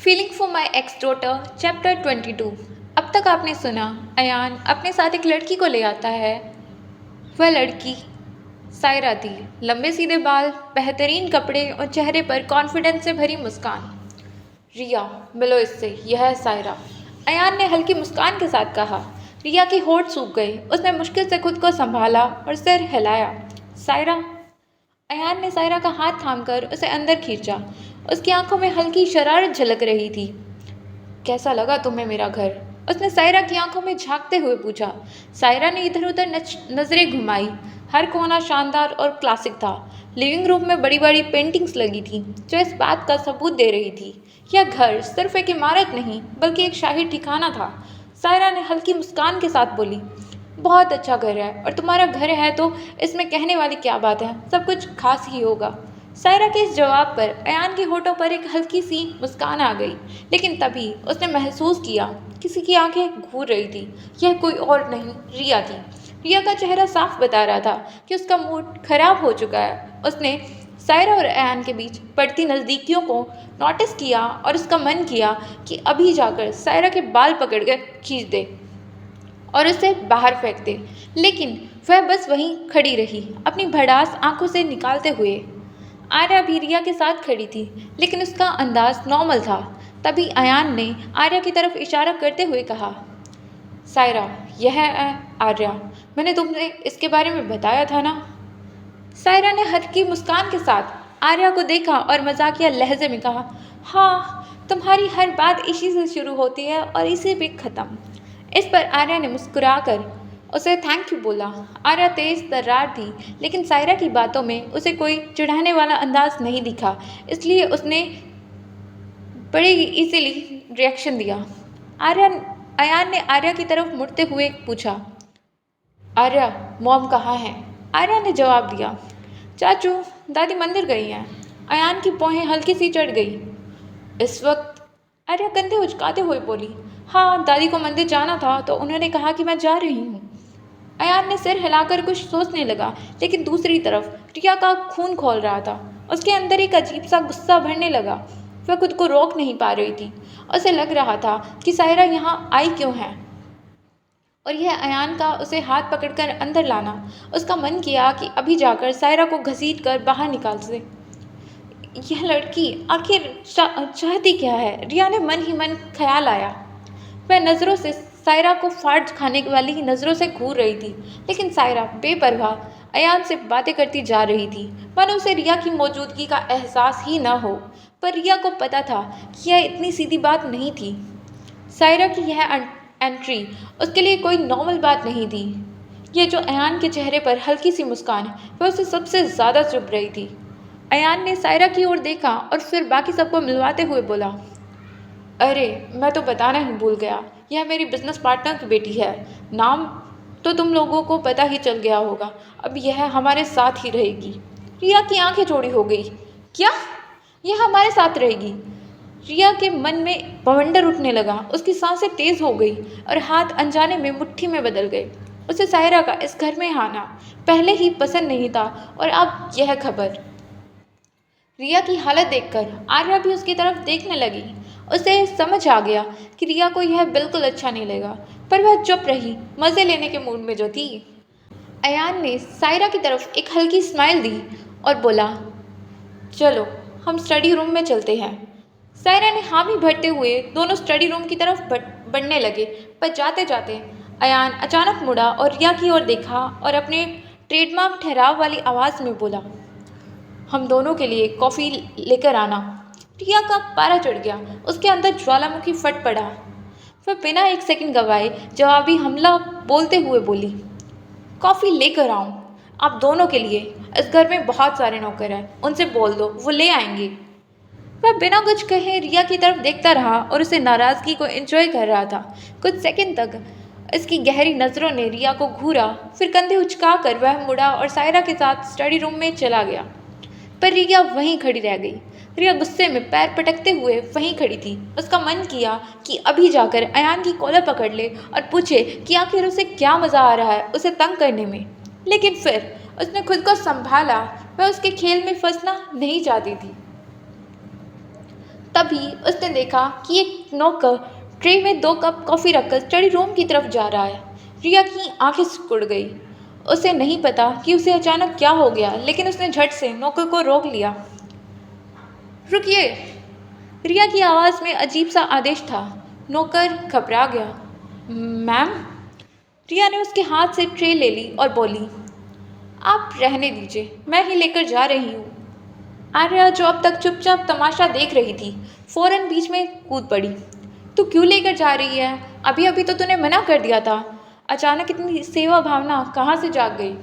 Feeling for my x daughter chapter 22। अब तक आपने सुना अयान अपने साथ एक लड़की को ले आता है। वह लड़की सायरा थी। लंबे सीधे बाल, बेहतरीन कपड़े और चेहरे पर कॉन्फिडेंस से भरी मुस्कान। रिया, मिलो इससे, यह है सायरा, अयान ने हल्की मुस्कान के साथ कहा। रिया की होठ सूख गई। उसने मुश्किल से खुद को संभाला और सिर हिलाया। सायरा। अयान ने सायरा का हाथ थामकर उसे अंदर खींचा। उसकी आंखों में हल्की शरारत झलक रही थी। कैसा लगा तुम्हें मेरा घर? उसने सायरा की आंखों में झांकते हुए पूछा। सायरा ने इधर उधर नजरें घुमाई। हर कोना शानदार और क्लासिक था। लिविंग रूम में बड़ी बड़ी पेंटिंग्स लगी थी जो इस बात का सबूत दे रही थी। यह घर सिर्फ एक इमारत नहीं बल्कि एक शाही ठिकाना था। सायरा ने हल्की मुस्कान के साथ बोली, बहुत अच्छा घर है और तुम्हारा घर है तो इसमें कहने वाली क्या बात है, सब कुछ खास ही होगा। सायरा के इस जवाब पर अयान के होठों पर एक हल्की सी मुस्कान आ गई, लेकिन तभी उसने महसूस किया किसी की आंखें घूर रही थी। यह कोई और नहीं, रिया थी। रिया का चेहरा साफ बता रहा था कि उसका मूड खराब हो चुका है। उसने सायरा और अयान के बीच बढ़ती नज़दीकियों को नोटिस किया और उसका मन किया कि अभी जाकर सायरा के बाल पकड़कर खींच दे और उसे बाहर फेंक दे, लेकिन वह बस वहीं खड़ी रही, अपनी भड़ास आंखों से निकालते हुए। आर्या भी रिया के साथ खड़ी थी, लेकिन उसका अंदाज नॉर्मल था। तभी अयान ने आर्या की तरफ इशारा करते हुए कहा, सायरा, यह है आर्या, मैंने तुमसे इसके बारे में बताया था ना। सायरा ने हल्की मुस्कान के साथ आर्या को देखा और मजाकिया लहजे में कहा, हाँ, तुम्हारी हर बात इसी से शुरू होती है और इसी पे ख़त्म। इस पर आर्या ने मुस्कुराकर उसे थैंक यू बोला। आर्या तेज तर्रार थी, लेकिन सायरा की बातों में उसे कोई चिढ़ाने वाला अंदाज नहीं दिखा, इसलिए उसने बड़े इजीली रिएक्शन दिया। अयान ने आर्या की तरफ मुड़ते हुए पूछा, आर्या, मॉम कहाँ है? आर्या ने जवाब दिया, चाचू, दादी मंदिर गई हैं। अयान की भौहें हल्की सी चढ़ गई। इस वक्त? आर्या कंधे उचकाते हुए बोली, हाँ, दादी को मंदिर जाना था तो उन्होंने कहा कि मैं जा रही हूँ। अयान ने सिर हिलाकर कुछ सोचने लगा, लेकिन दूसरी तरफ रिया का खून खौल रहा था। उसके अंदर एक अजीब सा गुस्सा भरने लगा। वह खुद को रोक नहीं पा रही थी। उसे लग रहा था कि सायरा यहाँ आई क्यों है, और यह अयान का उसे हाथ पकड़कर अंदर लाना। उसका मन किया कि अभी जाकर सायरा को घसीट कर बाहर निकाल दे। यह लड़की आखिर चाहती क्या है? रिया ने मन ही मन ख्याल आया। वह नज़रों से सायरा को फाड़ खाने वाली नज़रों से घूर रही थी, लेकिन सायरा बेपरवाह अयान से बातें करती जा रही थी, मानो उसे रिया की मौजूदगी का एहसास ही न हो। पर रिया को पता था कि यह इतनी सीधी बात नहीं थी। सायरा की यह एंट्री उसके लिए कोई नॉर्मल बात नहीं थी। ये जो अयान के चेहरे पर हल्की सी मुस्कान, वह उसे सबसे ज़्यादा चुभ रही थी। अयान ने सायरा की ओर देखा और फिर बाकी सबको मिलवाते हुए बोला, अरे, मैं तो बताना ही भूल गया, यह मेरी बिजनेस पार्टनर की बेटी है। नाम तो तुम लोगों को पता ही चल गया होगा। अब यह हमारे साथ ही रहेगी। रिया की आंखें चौड़ी हो गई। क्या? यह हमारे साथ रहेगी? रिया के मन में बवंडर उठने लगा। उसकी सांसें तेज हो गई और हाथ अनजाने में मुट्ठी में बदल गए। उसे सायरा का इस घर में आना पहले ही पसंद नहीं था, और अब यह खबर। रिया की हालत देखकर आर्या भी उसकी तरफ देखने लगी। उसे समझ आ गया कि रिया को यह बिल्कुल अच्छा नहीं लगा, पर वह चुप रही, मज़े लेने के मूड में जो थी। अयान ने सायरा की तरफ एक हल्की स्माइल दी और बोला, चलो, हम स्टडी रूम में चलते हैं। सायरा ने हामी भरते हुए दोनों स्टडी रूम की तरफ बढ़ने लगे, पर जाते जाते अयान अचानक मुड़ा और रिया की ओर देखा और अपने ट्रेडमार्क ठहराव वाली आवाज़ में बोला, हम दोनों के लिए कॉफ़ी लेकर आना। रिया का पारा चढ़ गया। उसके अंदर ज्वालामुखी फट पड़ा। वह बिना एक सेकंड गवाए जवाबी हमला बोलते हुए बोली, कॉफ़ी लेकर आऊँ? आप दोनों के लिए। इस घर में बहुत सारे नौकर हैं, उनसे बोल दो, वो ले आएंगे। वह बिना कुछ कहे रिया की तरफ देखता रहा और उसे नाराज़गी को एंजॉय कर रहा था। कुछ सेकंड तक इसकी गहरी नज़रों ने रिया को घूरा, फिर कंधे उचकाकर वह मुड़ा और सायरा के साथ स्टडी रूम में चला गया। पर रिया वहीं खड़ी रह गई। रिया गुस्से में पैर पटकते हुए वहीं खड़ी थी। उसका मन किया कि अभी जाकर अयान की कॉलर पकड़ ले और पूछे कि आखिर उसे क्या मज़ा आ रहा है उसे तंग करने में, लेकिन फिर उसने खुद को संभाला। वह उसके खेल में फंसना नहीं चाहती थी। तभी उसने देखा कि एक नौकर ट्रे में 2 कप कॉफ़ी रखकर स्टडी रूम की तरफ जा रहा है। रिया की आंखें सिकुड़ गई। उसे नहीं पता कि उसे अचानक क्या हो गया, लेकिन उसने झट से नौकर को रोक लिया। रुकिए! रिया की आवाज़ में अजीब सा आदेश था। नौकर घबरा गया। मैम? रिया ने उसके हाथ से ट्रे ले ली और बोली, आप रहने दीजिए, मैं ही लेकर जा रही हूँ। आर्या, जो अब तक चुपचाप तमाशा देख रही थी, फौरन बीच में कूद पड़ी। तू क्यों लेकर जा रही है? अभी अभी तो तूने मना कर दिया था। अचानक इतनी सेवा भावना कहाँ से जाग गई?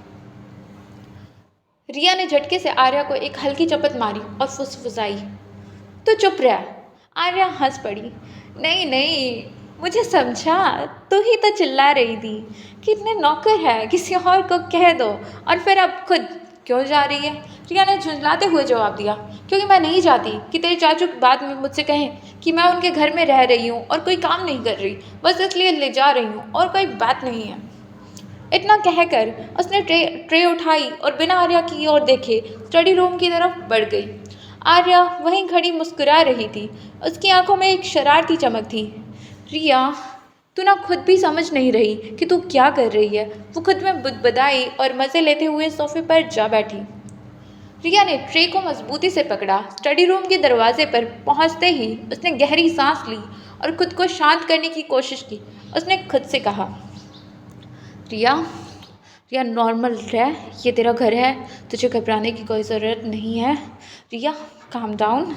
रिया ने झटके से आर्या को एक हल्की चपत मारी और फुसफुसाई, तो चुप रह। आर्या हंस पड़ी। नहीं नहीं, मुझे समझा, तू ही तो चिल्ला रही थी कि इतने नौकर है, किसी और को कह दो, और फिर अब खुद क्यों जा रही है? रिया ने झुंझलाते हुए जवाब दिया, क्योंकि मैं नहीं चाहती कि तेरे चाचू बाद में मुझसे कहें कि मैं उनके घर में रह रही हूँ और कोई काम नहीं कर रही, बस इसलिए ले जा रही हूँ, और कोई बात नहीं है। इतना कहकर उसने ट्रे उठाई और बिना आर्या की ओर देखे स्टडी रूम की तरफ बढ़ गई। आर्या वहीं खड़ी मुस्कुरा रही थी। उसकी आंखों में एक शरारती चमक थी। रिया, तू ना खुद भी समझ नहीं रही कि तू क्या कर रही है। वो खुद में बुदबुदाई और मज़े लेते हुए सोफे पर जा बैठी। रिया ने ट्रे को मजबूती से पकड़ा। स्टडी रूम के दरवाजे पर पहुंचते ही उसने गहरी सांस ली और खुद को शांत करने की कोशिश की। उसने खुद से कहा, रिया, रिया नॉर्मल रह, ये तेरा घर है, तुझे घबराने की कोई ज़रूरत नहीं है। रिया, काम डाउन।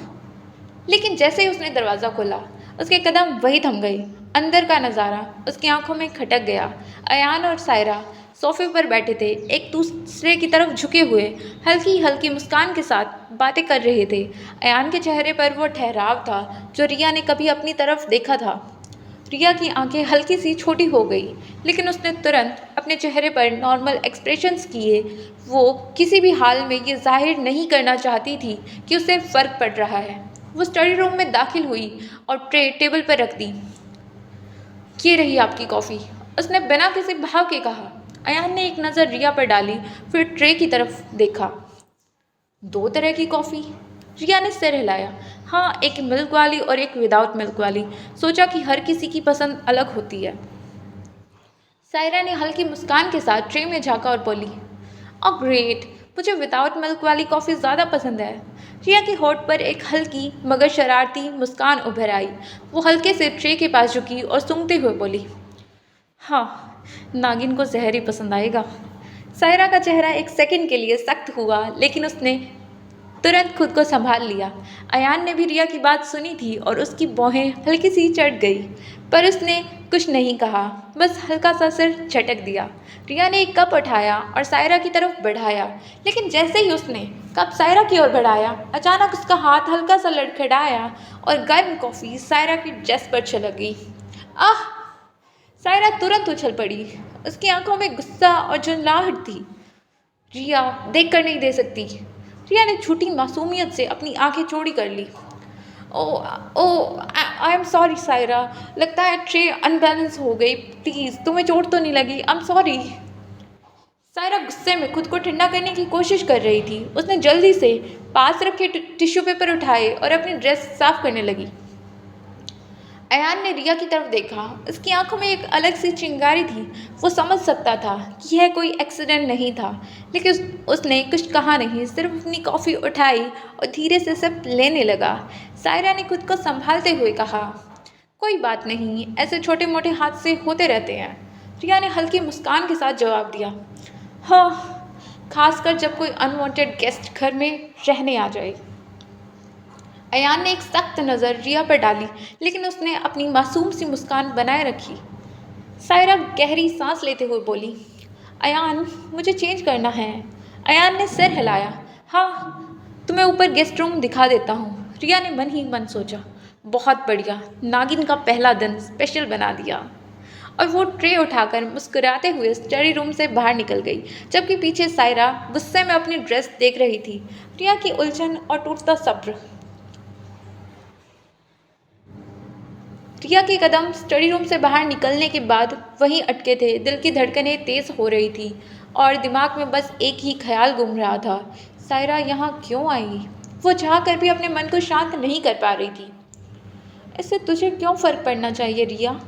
लेकिन जैसे ही उसने दरवाज़ा खोला, उसके कदम वही थम गए। अंदर का नज़ारा उसकी आंखों में खटक गया। अयान और सायरा सोफे पर बैठे थे, एक दूसरे की तरफ झुके हुए, हल्की हल्की मुस्कान के साथ बातें कर रहे थे। अयान के चेहरे पर वो ठहराव था जो रिया ने कभी अपनी तरफ देखा था। रिया की आंखें हल्की सी छोटी हो गई, लेकिन उसने तुरंत अपने चेहरे पर नॉर्मल एक्सप्रेशंस किए। वो किसी भी हाल में ये जाहिर नहीं करना चाहती थी कि उसे फ़र्क पड़ रहा है। वो स्टडी रूम में दाखिल हुई और ट्रे टेबल पर रख दी। ये रही आपकी कॉफ़ी, उसने बिना किसी भाव के कहा। अयान ने एक नज़र रिया पर डाली, फिर ट्रे की तरफ देखा। 2 तरह की कॉफ़ी? रिया ने सिर हिलाया। हाँ, एक मिल्क वाली और एक विदाउट मिल्क वाली। सोचा कि हर किसी की पसंद अलग होती है। सायरा ने हल्की मुस्कान के साथ ट्रे में झांका और बोली, ओह ग्रेट, मुझे विदाउट मिल्क वाली कॉफ़ी ज़्यादा पसंद है। रिया के होठ पर एक हल्की मगर शरारती मुस्कान उभर आई। वो हल्के से ट्रे के पास झुकी और सूंघते हुए बोली, हाँ, नागिन को जहर ही पसंद आएगा। सायरा का चेहरा एक सेकंड के लिए सख्त हुआ, लेकिन उसने तुरंत खुद को संभाल लिया। अयान ने भी रिया की बात सुनी थी और उसकी भौहें हल्की सी चढ़ गई, पर उसने कुछ नहीं कहा, बस हल्का सा सिर झटक दिया। रिया ने एक कप उठाया और सायरा की तरफ बढ़ाया, लेकिन जैसे ही उसने कप सायरा की ओर बढ़ाया, अचानक उसका हाथ हल्का सा लड़खड़ाया और गर्म कॉफ़ी सायरा की ड्रेस पर छलक गई। आह! सायरा तुरंत उछल पड़ी। उसकी आंखों में गुस्सा और झुंझलाहट थी। रिया, देख कर नहीं दे सकती। रिया ने झूठी मासूमियत से अपनी आंखें चौड़ी कर ली। ओ ओ आई एम सॉरी सायरा, लगता है ट्रे अनबैलेंस हो गई। प्लीज़, तुम्हें चोट तो नहीं लगी? I am sorry. सायरा गुस्से में खुद को ठंडा करने की कोशिश कर रही थी। उसने जल्दी से पास रखे टिश्यू पेपर उठाए और अपनी ड्रेस साफ करने लगी। अयान ने रिया की तरफ देखा। उसकी आंखों में एक अलग सी चिंगारी थी। वो समझ सकता था कि यह कोई एक्सीडेंट नहीं था, लेकिन उसने कुछ कहा नहीं, सिर्फ अपनी कॉफ़ी उठाई और धीरे से सिप लेने लगा। सायरा ने खुद को संभालते हुए कहा, कोई बात नहीं, ऐसे छोटे मोटे हादसे होते रहते हैं। रिया ने हल्की मुस्कान के साथ जवाब दिया, हाँ, खासकर जब कोई अनवांटेड गेस्ट घर में रहने आ जाए। अयान ने एक सख्त नज़र रिया पर डाली, लेकिन उसने अपनी मासूम सी मुस्कान बनाए रखी। सायरा गहरी सांस लेते हुए बोली, अयान, मुझे चेंज करना है। अयान ने सिर हिलाया। हाँ, तुम्हें ऊपर गेस्ट रूम दिखा देता हूँ। रिया ने मन ही मन सोचा, बहुत बढ़िया, नागिन का पहला दिन स्पेशल बना दिया। और वो ट्रे उठाकर मुस्कुराते हुए स्टडी रूम से बाहर निकल गई, जबकि पीछे सायरा गुस्से में अपनी ड्रेस देख रही थी। रिया की उलझन और टूटता सब्र। रिया के कदम स्टडी रूम से बाहर निकलने के बाद वहीं अटके थे। दिल की धड़कनें तेज़ हो रही थी और दिमाग में बस एक ही ख्याल घूम रहा था, सायरा यहाँ क्यों आई? वो चाह कर भी अपने मन को शांत नहीं कर पा रही थी। इससे तुझे क्यों फ़र्क पड़ना चाहिए रिया?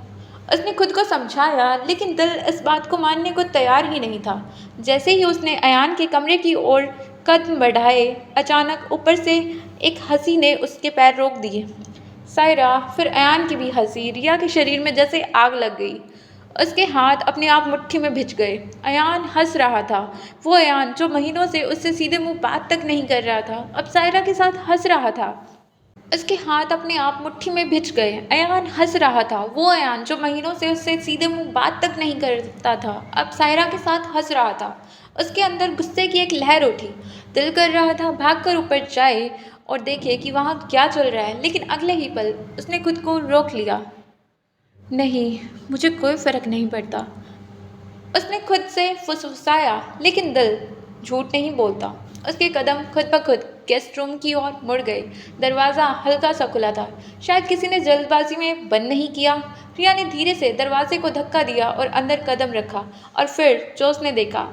उसने खुद को समझाया, लेकिन दिल इस बात को मानने को तैयार ही नहीं था। जैसे ही उसने अयान के कमरे की ओर कदम बढ़ाए, अचानक ऊपर से एक हंसी ने उसके पैर रोक दिए। सायरा, फिर अयान की भी हंसी रिया के शरीर में जैसे आग लग गई। उसके हाथ अपने आप मुट्ठी में भिज गए। अयान हंस रहा था। वो अयान जो महीनों से उससे सीधे मुंह बात तक नहीं कर रहा था, अब सायरा के साथ हंस रहा था। उसके हाथ अपने आप मुट्ठी में भिज गए। अयान हंस रहा था। वो अयान जो महीनों से उससे सीधे मुंह बात तक नहीं करता था, अब सायरा के साथ हंस रहा था। उसके अंदर गुस्से की एक लहर उठी। दिल कर रहा था भागकर ऊपर जाए और देखे कि वहाँ क्या चल रहा है, लेकिन अगले ही पल उसने खुद को रोक लिया। नहीं, मुझे कोई फ़र्क नहीं पड़ता, उसने खुद से फुसफुसाया, लेकिन दिल झूठ नहीं बोलता। उसके कदम खुद ब खुद गेस्ट रूम की ओर मुड़ गए। दरवाज़ा हल्का सा खुला था, शायद किसी ने जल्दबाजी में बंद नहीं किया। रिया ने धीरे से दरवाजे को धक्का दिया और अंदर कदम रखा, और फिर जो उसने देखा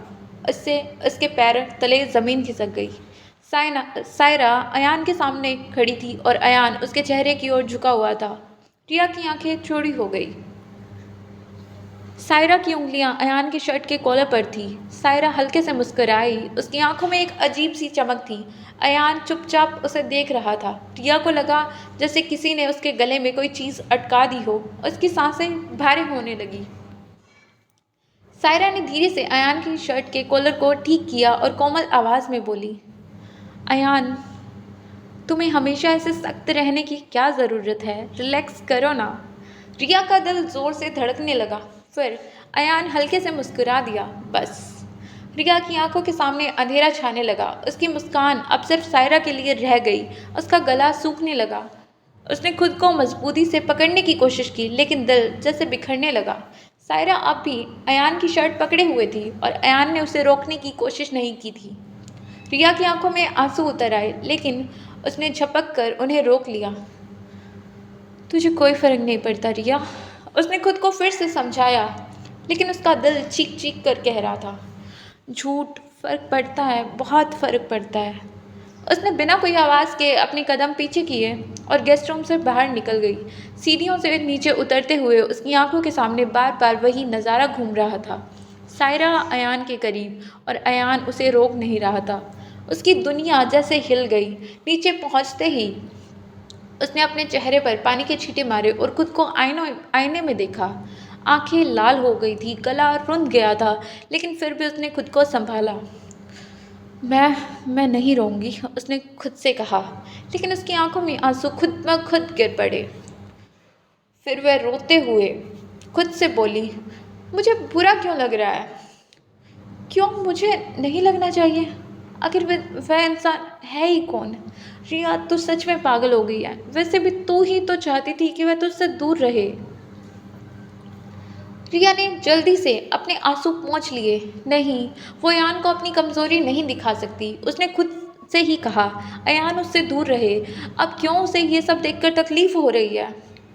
उससे उसके पैर तले ज़मीन खिसक गई। सायरा अयान के सामने खड़ी थी और अयान उसके चेहरे की ओर झुका हुआ था। रिया की आंखें चौड़ी हो गई। सायरा की उंगलियां अयान के शर्ट के कॉलर पर थी। सायरा हल्के से मुस्कुराई। उसकी आंखों में एक अजीब सी चमक थी। अयान चुपचाप उसे देख रहा था। रिया को लगा जैसे किसी ने उसके गले में कोई चीज़ अटका दी हो। उसकी सांसें भारी होने लगी। सायरा ने धीरे से अयान की शर्ट के कॉलर को ठीक किया और कोमल आवाज़ में बोली, अयान, तुम्हें हमेशा ऐसे सख्त रहने की क्या ज़रूरत है? रिलैक्स करो ना। रिया का दिल ज़ोर से धड़कने लगा। फिर अयान हल्के से मुस्कुरा दिया। बस। रिया की आंखों के सामने अंधेरा छाने लगा। उसकी मुस्कान अब सिर्फ सायरा के लिए रह गई। उसका गला सूखने लगा। उसने खुद को मजबूती से पकड़ने की कोशिश की, लेकिन दिल जैसे बिखरने लगा। सायरा अब भी अयान की शर्ट पकड़े हुए थी और अयान ने उसे रोकने की कोशिश नहीं की थी। रिया की आंखों में आंसू उतर आए, लेकिन उसने झपक कर उन्हें रोक लिया। तुझे कोई फर्क नहीं पड़ता रिया, उसने खुद को फिर से समझाया, लेकिन उसका दिल चीख चीख कर कह रहा था, झूठ, फर्क पड़ता है, बहुत फर्क पड़ता है। उसने बिना कोई आवाज़ के अपने कदम पीछे किए और गेस्ट रूम से बाहर निकल गई। सीढ़ियों से नीचे उतरते हुए उसकी आंखों के सामने बार बार वही नज़ारा घूम रहा था। सायरा अयान के करीब और अयान उसे रोक नहीं रहा था। उसकी दुनिया जैसे हिल गई। नीचे पहुंचते ही उसने अपने चेहरे पर पानी के छींटे मारे और खुद को आईने में देखा। आंखें लाल हो गई थी, गला रुंध गया था, लेकिन फिर भी उसने खुद को संभाला। मैं नहीं रोऊंगी, उसने खुद से कहा, लेकिन उसकी आंखों में आंसू खुद ब खुद गिर पड़े। फिर वह रोते हुए खुद से बोली, मुझे बुरा क्यों लग रहा है? क्यों मुझे नहीं लगना चाहिए? आखिर वह इंसान है ही कौन? रिया, तू सच में पागल हो गई है। वैसे भी तू ही तो चाहती थी कि वह तुझसे दूर रहे। रिया ने जल्दी से अपने आंसू पोंछ लिए। नहीं, वो अयान को अपनी कमज़ोरी नहीं दिखा सकती। उसने खुद से ही कहा, अयान उससे दूर रहे। अब क्यों उसे ये सब देखकर तकलीफ हो रही है?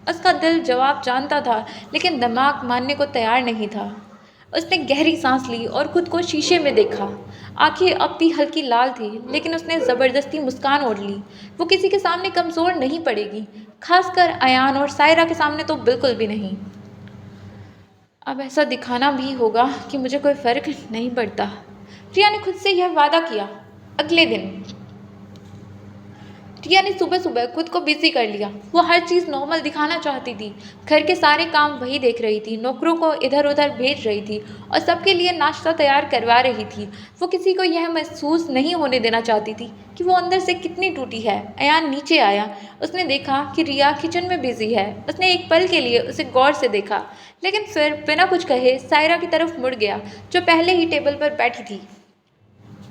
उसका दिल जवाब जानता था, लेकिन दिमाग मानने को तैयार नहीं था। उसने गहरी सांस ली और खुद को शीशे में देखा। आंखें अब भी हल्की लाल थी, लेकिन उसने ज़बरदस्ती मुस्कान ओढ़ ली। वो किसी के सामने कमज़ोर नहीं पड़ेगी, खासकर अयान और सायरा के सामने तो बिल्कुल भी नहीं। अब ऐसा दिखाना भी होगा कि मुझे कोई फ़र्क नहीं पड़ता। रिया ने खुद से यह वादा किया। अगले दिन रिया ने सुबह सुबह खुद को बिजी कर लिया। वो हर चीज़ नॉर्मल दिखाना चाहती थी। घर के सारे काम वही देख रही थी, नौकरों को इधर उधर भेज रही थी और सबके लिए नाश्ता तैयार करवा रही थी। वो किसी को यह महसूस नहीं होने देना चाहती थी कि वो अंदर से कितनी टूटी है। अयान नीचे आया। उसने देखा कि रिया किचन में बिजी है। उसने एक पल के लिए उसे गौर से देखा, लेकिन फिर बिना कुछ कहे सायरा की तरफ मुड़ गया, जो पहले ही टेबल पर बैठी थी।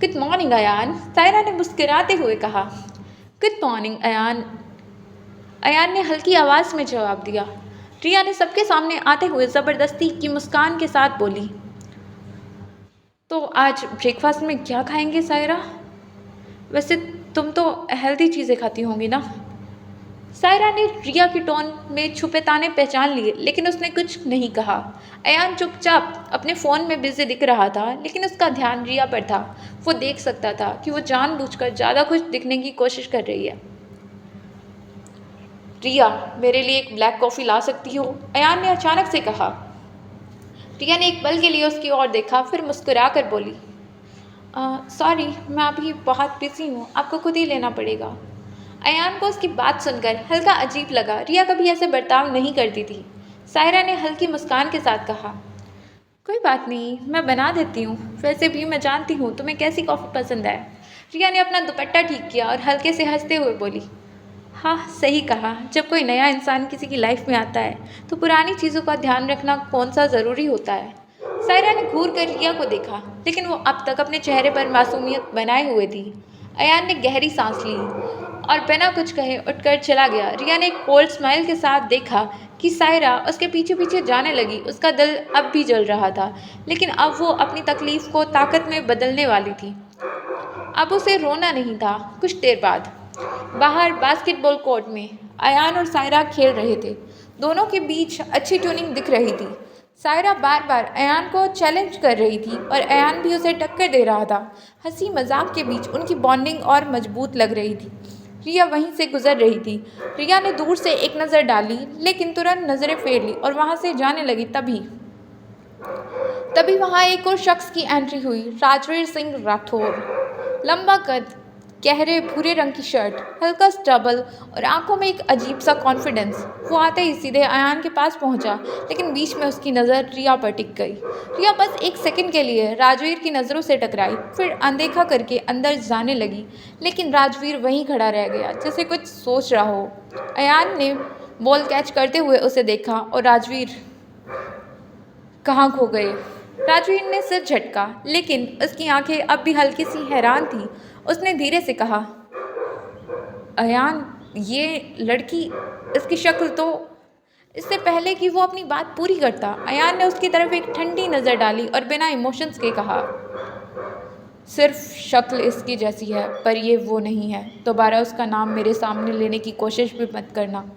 गुड मॉर्निंग अयान, सायरा ने मुस्कुराते हुए कहा। गुड मॉर्निंग अयान, अयान ने हल्की आवाज़ में जवाब दिया। रिया ने सबके सामने आते हुए ज़बरदस्ती की मुस्कान के साथ बोली, तो आज ब्रेकफास्ट में क्या खाएंगे सायरा? वैसे तुम तो हेल्दी चीज़ें खाती होंगी ना? सायरा ने रिया की टोन में छुपे ताने पहचान लिए, लेकिन उसने कुछ नहीं कहा। अयान चुपचाप अपने फ़ोन में बिजी दिख रहा था, लेकिन उसका ध्यान रिया पर था। वो देख सकता था कि वो जानबूझकर ज़्यादा खुश दिखने की कोशिश कर रही है। रिया, मेरे लिए एक ब्लैक कॉफ़ी ला सकती हो? अयान ने अचानक से कहा। रिया ने एक पल के लिए उसकी ओर देखा, फिर मुस्कुरा कर बोली, सॉरी, मैं अभी बहुत बिजी हूँ, आपको खुद ही लेना पड़ेगा। अयान को उसकी बात सुनकर हल्का अजीब लगा। रिया कभी ऐसे बर्ताव नहीं करती थी। सायरा ने हल्की मुस्कान के साथ कहा, कोई बात नहीं, मैं बना देती हूँ। वैसे भी मैं जानती हूँ तुम्हें कैसी कॉफ़ी पसंद है। रिया ने अपना दुपट्टा ठीक किया और हल्के से हंसते हुए बोली, हाँ सही कहा, जब कोई नया इंसान किसी की लाइफ में आता है तो पुरानी चीज़ों का ध्यान रखना कौन सा ज़रूरी होता है। सायरा ने घूर कर रिया को देखा, लेकिन वो अब तक अपने चेहरे पर मासूमियत बनाए हुए थी। अयान ने गहरी सांस ली और बिना कुछ कहे उठकर चला गया। रिया ने एक कोल्ड स्माइल के साथ देखा कि सायरा उसके पीछे पीछे जाने लगी। उसका दिल अब भी जल रहा था, लेकिन अब वो अपनी तकलीफ को ताकत में बदलने वाली थी। अब उसे रोना नहीं था। कुछ देर बाद बाहर बास्केटबॉल कोर्ट में अयान और सायरा खेल रहे थे। दोनों के बीच अच्छी ट्यूनिंग दिख रही थी। सायरा बार बार अयान को चैलेंज कर रही थी और अयान भी उसे टक्कर दे रहा था। हंसी मजाक के बीच उनकी बॉन्डिंग और मजबूत लग रही थी। रिया वहीं से गुजर रही थी। रिया ने दूर से एक नज़र डाली, लेकिन तुरंत नज़रें फेर ली और वहाँ से जाने लगी। तभी तभी वहाँ एक और शख्स की एंट्री हुई। राजवीर सिंह राठौर, लंबा कद, गहरे भूरे रंग की शर्ट, हल्का स्टबल और आंखों में एक अजीब सा कॉन्फिडेंस। वो आते ही सीधे अयान के पास पहुंचा, लेकिन बीच में उसकी नज़र रिया पर टिक गई। रिया बस एक सेकंड के लिए राजवीर की नज़रों से टकराई, फिर अनदेखा करके अंदर जाने लगी, लेकिन राजवीर वहीं खड़ा रह गया, जैसे कुछ सोच रहा हो। अयान ने बॉल कैच करते हुए उसे देखा और राजवीर कहाँ खो गए। राजवीर ने सिर झटका, लेकिन उसकी आंखें अब भी हल्की सी हैरान थी। उसने धीरे से कहा, अयान, ये लड़की, इसकी शक्ल तो। इससे पहले कि वो अपनी बात पूरी करता, अयान ने उसकी तरफ एक ठंडी नज़र डाली और बिना इमोशंस के कहा, सिर्फ शक्ल इसकी जैसी है, पर ये वो नहीं है। दोबारा उसका नाम मेरे सामने लेने की कोशिश भी मत करना।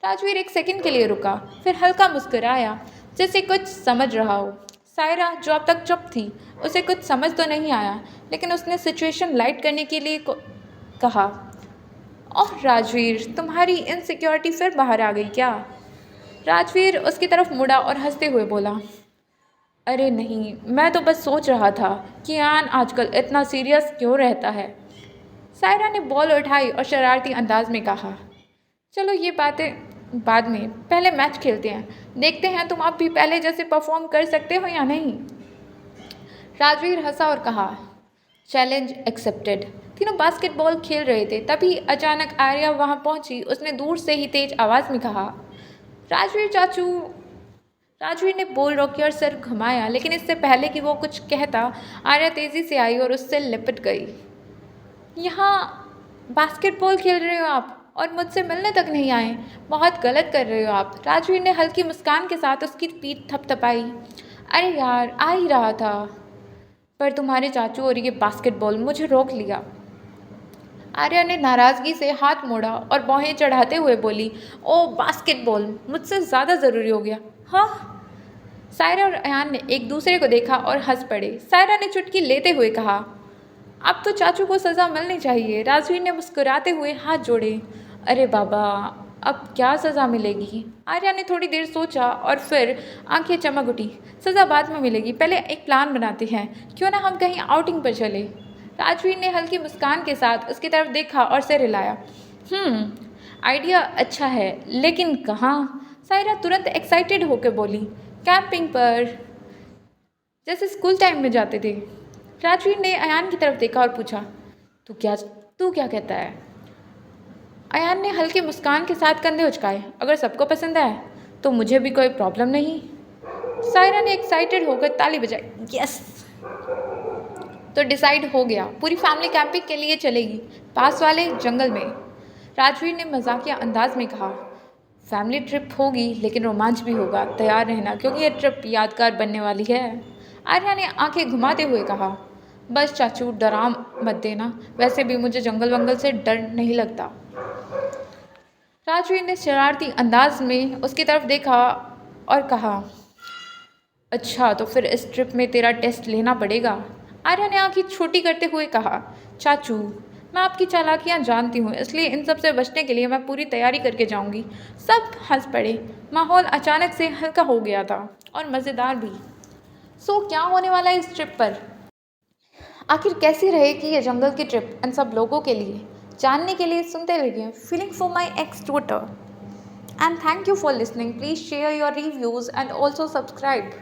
राजवीर एक सेकंड के लिए रुका, फिर हल्का मुस्कुराया, जैसे कुछ समझ रहा हो। सायरा, जो अब तक चुप थी, उसे कुछ समझ तो नहीं आया, लेकिन उसने सिचुएशन लाइट करने के लिए कहा, और राजवीर, तुम्हारी इनसिक्योरिटी फिर बाहर आ गई क्या? राजवीर उसकी तरफ मुड़ा और हंसते हुए बोला, अरे नहीं, मैं तो बस सोच रहा था कि अयान आजकल इतना सीरियस क्यों रहता है। सायरा ने बॉल उठाई और शरारती अंदाज में कहा, चलो ये बातें बाद में, पहले मैच खेलते हैं, देखते हैं तुम अब भी पहले जैसे परफॉर्म कर सकते हो या नहीं। राजवीर हंसा और कहा, चैलेंज एक्सेप्टेड। तीनों बास्केटबॉल खेल रहे थे, तभी अचानक आर्या वहां पहुंची। उसने दूर से ही तेज आवाज़ में कहा, राजवीर चाचू। राजवीर ने बोल रोकी और सिर घुमाया, लेकिन इससे पहले कि वो कुछ कहता, आर्या तेज़ी से आई और उससे लिपट गई। यहाँ बास्केटबॉल खेल रहे हो आप और मुझसे मिलने तक नहीं आए? बहुत गलत कर रहे हो आप। राजवीर ने हल्की मुस्कान के साथ उसकी पीठ थपथपाई। अरे यार, आ ही रहा था, पर तुम्हारे चाचू और ये बास्केटबॉल मुझे रोक लिया। आर्या ने नाराज़गी से हाथ मोड़ा और बाहें चढ़ाते हुए बोली, ओ बास्केटबॉल मुझसे ज़्यादा ज़रूरी हो गया। हाँ। सायरा और अयान ने एक दूसरे को देखा और हंस पड़े। सायरा ने चुटकी लेते हुए कहा, अब तो चाचू को सज़ा मिलनी चाहिए। राजवीर ने मुस्कुराते हुए हाथ जोड़े। अरे बाबा, अब क्या सज़ा मिलेगी? आर्या ने थोड़ी देर सोचा और फिर आंखें चमक उठी। सज़ा बाद में मिलेगी, पहले एक प्लान बनाते हैं, क्यों ना हम कहीं आउटिंग पर चले। राजवीर ने हल्की मुस्कान के साथ उसकी तरफ देखा और सिर हिलाया। आइडिया अच्छा है, लेकिन कहाँ? सायरा तुरंत एक्साइटेड होकर बोली, कैंपिंग पर, जैसे स्कूल टाइम में जाते थे। राजवीर ने अयान की तरफ देखा और पूछा, तू क्या कहता है? अयान ने हल्की मुस्कान के साथ कंधे उचकाए। अगर सबको पसंद आए तो मुझे भी कोई प्रॉब्लम नहीं। सायरा ने एक्साइटेड होकर ताली बजाई। यस, तो डिसाइड हो गया, पूरी फैमिली कैंपिंग के लिए चलेगी, पास वाले जंगल में। राजवीर ने मजाकिया अंदाज में कहा, फैमिली ट्रिप होगी लेकिन रोमांच भी होगा, तैयार रहना, क्योंकि ये ट्रिप यादगार बनने वाली है। आर्या ने आंखें घुमाते हुए कहा, बस चाचू डरा मत देना, वैसे भी मुझे जंगल वंगल से डर नहीं लगता। राजवीर ने शरारती अंदाज में उसकी तरफ देखा और कहा, अच्छा तो फिर इस ट्रिप में तेरा टेस्ट लेना पड़ेगा। आर्या ने आंखें छोटी करते हुए कहा, चाचू मैं आपकी चालाकियाँ जानती हूँ, इसलिए इन सब से बचने के लिए मैं पूरी तैयारी करके जाऊँगी। सब हंस पड़े। माहौल अचानक से हल्का हो गया था और मज़ेदार भी। सो क्या होने वाला है इस ट्रिप पर? आखिर कैसी रहेगी ये जंगल की ट्रिप इन सब लोगों के लिए? जानने के लिए सुनते रहिए feeling for my x Twitter. And thank you for listening. Please share your reviews and also subscribe.